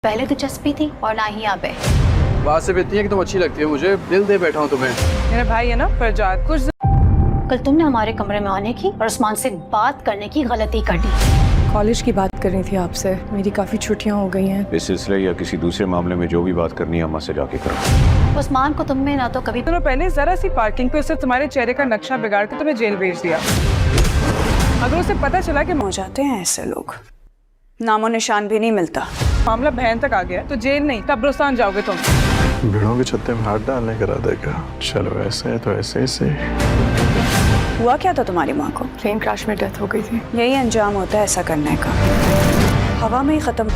پہلے تو چسپی تھی اور نہ ہی آبے. بات سے اتنی ہے کہ تم اچھی لگتی ہے مجھے، دل دے بیٹھا ہوں تمہیں. میرا بھائی ہے نا فرجاد، کچھ کل تم نے ہمارے کمرے میں آنے کی اور عثمان سے بات کرنے کی غلطی کر دی. کالج کی بات کرنی تھی آپ سے، میری کافی چھٹیاں ہو گئی ہیں. اس سلسلے یا کسی دوسرے معاملے میں جو بھی بات کرنی ہے اماں سے جا کے کرو. عثمان کو تم میں نہ تو کبھی دنوں پہلے ذرا سی پارکنگ پہ اسے تمہارے چہرے کا نقشہ بگاڑ کے تمہیں جیل بھیج دیا. اگر اسے پتا چلا کہ ہو جاتے ہیں ایسے لوگ، نام و نشان بھی نہیں ملتا. معاملہ بہن تک آ گیا تو جیل نہیں قبرستان جاؤ گے تم. بھیڑوں کے چھتے میں ہاتھ ڈالنے کا ارادہ کیا؟ چلو ایسے ہے تو ایسے ہی صحیح. ہوا کیا تھا تمہاری ماں کو؟ پلین کراش میں ڈیتھ ہو گئی تھی. یہی انجام ہوتا ہے ایسا کرنے کا، ہوا میں ہی ختم.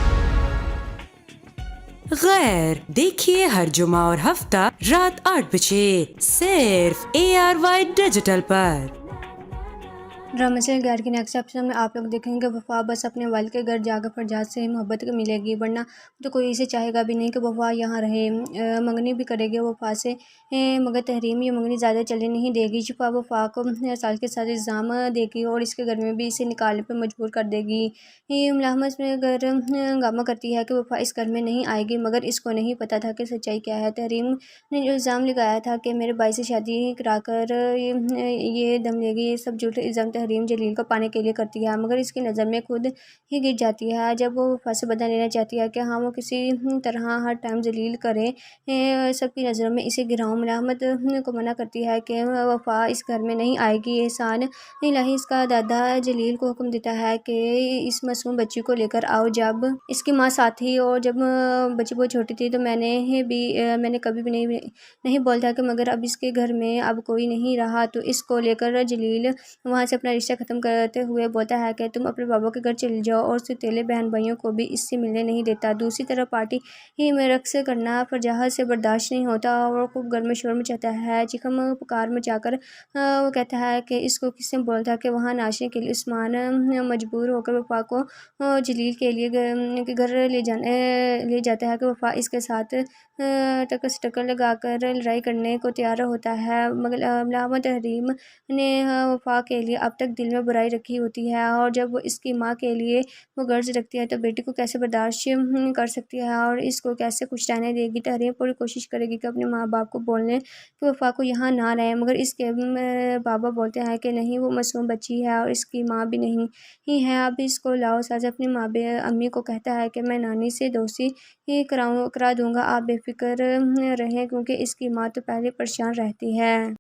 غیر دیکھیے ہر جمعہ اور ہفتہ رات 8 بجے صرف ARY ڈیجیٹل پر. ڈرامہ سے غیر کی نیکسٹ ایپیسوڈ میں آپ لوگ دیکھیں گے وفا بس اپنے والد کے گھر جا کر فرجاد سے محبت ملے گی، ورنہ تو کوئی اسے چاہے گا بھی نہیں کہ وفا یہاں رہے. منگنی بھی کرے گی وفا سے، مگر تحریم یہ منگنی زیادہ چلنے نہیں دے گی. شفا وفا کو سال کے ساتھ الزام دے گی اور اس کے گھر میں بھی اسے نکالنے پر مجبور کر دے گی. ملحمت میں گھر ہنگامہ کرتی ہے کہ وفا اس گھر میں نہیں آئے گی، مگر اس کو نہیں پتہ تھا کہ سچائی کیا ہے. تحریم نے جو الزام لگایا تھا کہ میرے بھائی سے شادی کرا کر یہ دم لے گی، یہ سب جھوٹے الزام تحریم جلیل کو پانے کے لیے کرتی ہے، مگر اس کی نظر میں خود ہی گر جاتی ہے جب وہ وفا سے بدلہ لینا چاہتی ہے کہ ہاں وہ کسی طرح ہر ٹائم ذلیل کرے، سب کی نظروں میں اسے گراؤں. ملامت کو منع کرتی ہے کہ وفا اس گھر میں نہیں آئے گی. احسان الہی اس کا دادا جلیل کو حکم دیتا ہے کہ اس معصوم بچی کو لے کر آؤ. جب اس کی ماں ساتھ تھی اور جب بچی بہت چھوٹی تھی تو میں نے کبھی بھی نہیں بولتا کہ مگر اب اس کے گھر میں اب کوئی نہیں رہا تو اس کو لے کر جلیل وہاں سے اپنا رشتہ ختم کرتے ہوئے بولتا ہے کہ تم اپنے بابا کے گھر چلے جاؤ اور ستیلے بہن بھائیوں کو بھی اس سے ملنے نہیں دیتا. دوسری طرف پارٹی میں رقص کرنا فرجاد سے برداشت نہیں ہوتا اور خوب گھر میں شور مچاتا ہے. چیخم پکار مچا کر وہ کہتا ہے کہ اس کو کس نے بولا تھا کہ وہاں ناچنے کے لیے. عثمان مجبور ہو کر وفا کو جلیل کے لیے گھر لے جاتا ہے کہ وفا اس کے ساتھ ٹکر لگا کر لڑائی کرنے کو تیار ہوتا ہے. ملامت تحریم نے وفا کے لیے اب تک دل میں برائی رکھی ہوتی ہے اور جب وہ اس کی ماں کے لیے وہ غرض رکھتی ہے تو بیٹی کو کیسے برداشت کر سکتی ہے اور اس کو کیسے خوش رہنے دے گی. تحریم پوری کوشش کرے گی کہ اپنے ماں باپ کو بولنے کہ وفا کو یہاں نہ رہے، مگر اس کے بابا بولتے ہیں کہ نہیں وہ معصوم بچی ہے اور اس کی ماں بھی نہیں ہی ہے، اب اس کو لاؤ. ساجد اپنی امی کو کہتا ہے کہ میں نانی سے دوستی کرا دوں گا، آپ بے فکر رہیں کیونکہ اس کی ماں تو پہلے پریشان رہتی ہے.